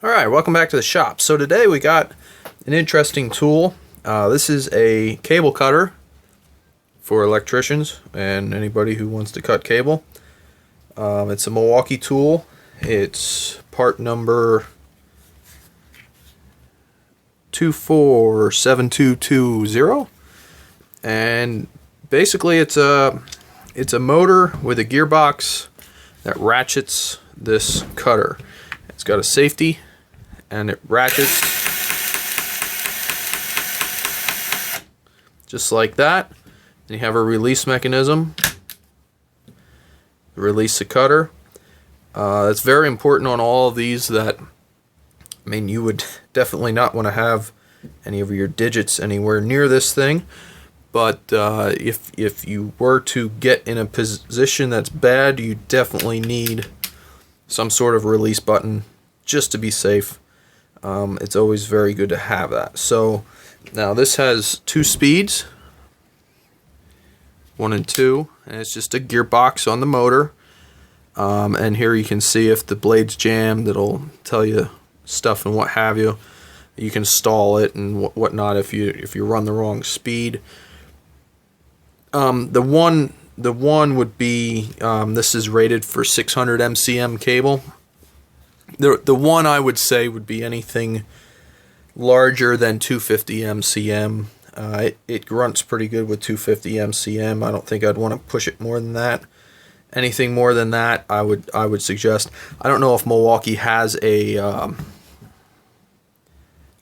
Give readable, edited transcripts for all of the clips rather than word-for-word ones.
Alright, welcome back to the shop. So today we got an interesting tool. This is a cable cutter for electricians and anybody who wants to cut cable. It's a Milwaukee tool. It's part number 247220, and basically it's a motor with a gearbox that ratchets this cutter. It's got a safety and it ratchets just like that. And you have a release mechanism to release the cutter. It's very important on all of these that, you would definitely not want to have any of your digits anywhere near this thing. But if you were to get in a position that's bad, you definitely need some sort of release button just to be safe. It's always very good to have that. So now this has 2 speeds, 1 and 2, and it's just a gearbox on the motor. And here you can see if the blade's jammed, it'll tell you stuff and what have you. You can stall it and whatnot if you run the wrong speed. The one would be this is rated for 600 MCM cable. The one I would say would be anything larger than 250 MCM. It grunts pretty good with 250 MCM. I don't think I'd want to push it more than that. Anything more than that, I would suggest. I don't know if Milwaukee has a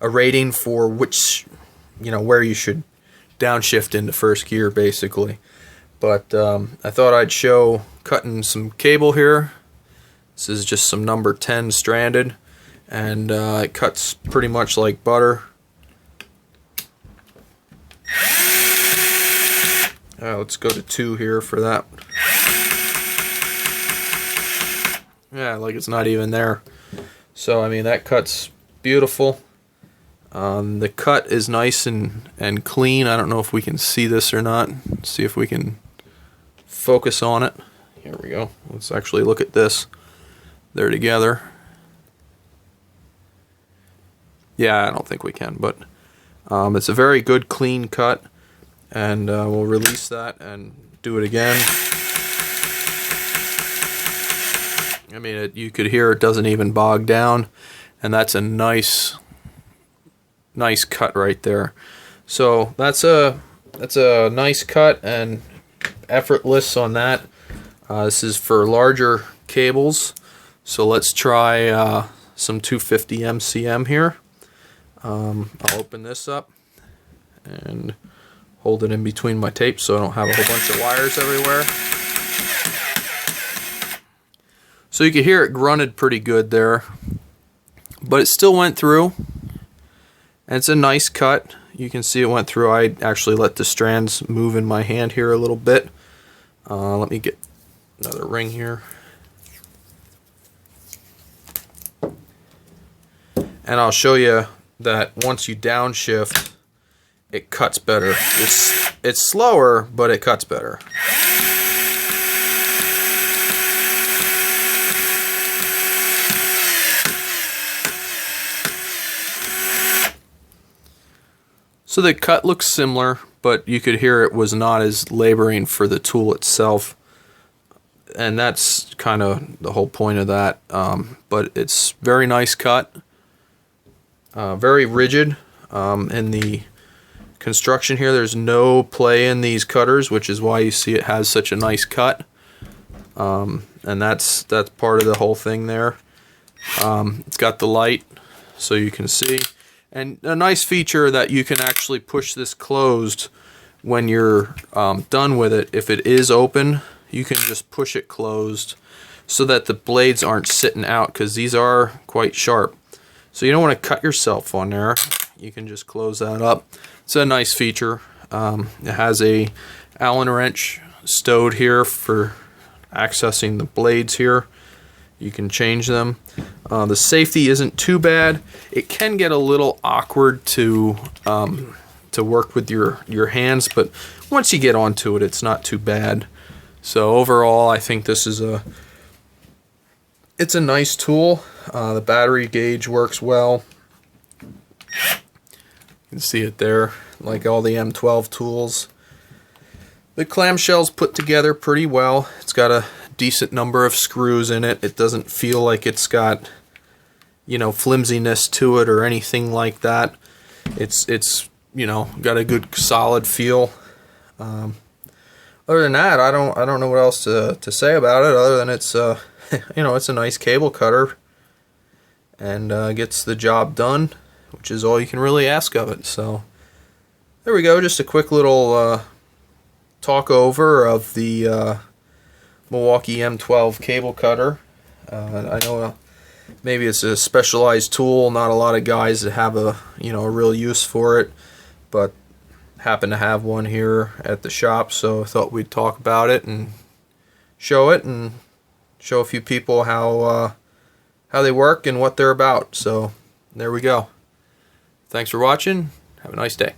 rating for which, where you should downshift into first gear, basically. But I thought I'd show cutting some cable here. This is just some number 10 stranded, and it cuts pretty much like butter. Let's go to 2 here for that. Yeah, like it's not even there. So that cuts beautiful. The cut is nice and clean. I don't know if we can see this or not. Let's see if we can focus on it. Here we go. Let's actually look at this. They're together. Yeah, I don't think we can, but it's a very good clean cut, and we'll release that and do it again. You could hear it doesn't even bog down, and that's a nice cut right there. So that's a nice cut and effortless on that. This is for larger cables. So let's try some 250 MCM here. I'll open this up and hold it in between my tape so I don't have a whole bunch of wires everywhere. So you can hear it grunted pretty good there, but it still went through, and it's a nice cut. You can see it went through. I actually let the strands move in my hand here a little bit. Let me get another ring here. And I'll show you that once you downshift, it cuts better. It's slower, but it cuts better. So the cut looks similar, but you could hear it was not as laboring for the tool itself. And that's kind of the whole point of that. But it's very nice cut. Very rigid. In the construction here, there's no play in these cutters, which is why you see it has such a nice cut. And that's part of the whole thing there. It's got the light so you can see. And a nice feature that you can actually push this closed when you're done with it. If it is open, you can just push it closed so that the blades aren't sitting out, because these are quite sharp. So you don't want to cut yourself on there. You can just close that up. It's a nice feature. It has a Allen wrench stowed here for accessing the blades here. You can change them. The safety isn't too bad. It can get a little awkward to work with your hands, but once you get onto it, it's not too bad. So overall, I think this is a it's a nice tool. The battery gauge works well. You can see it there, like all the M12 tools. The clamshell's put together pretty well. It's got a decent number of screws in it. It doesn't feel like it's got, you know, flimsiness to it or anything like that. It's you know, got a good solid feel. Other than that, I don't know what else to say about it other than it's you know, it's a nice cable cutter and gets the job done, which is all you can really ask of it. So there we go, just a quick little talk over of the Milwaukee M12 cable cutter. I know maybe it's a specialized tool, not a lot of guys that have a, you know, a real use for it, but happen to have one here at the shop, so I thought we'd talk about it and show a few people how they work and what they're about. So there we go. Thanks for watching. Have a nice day.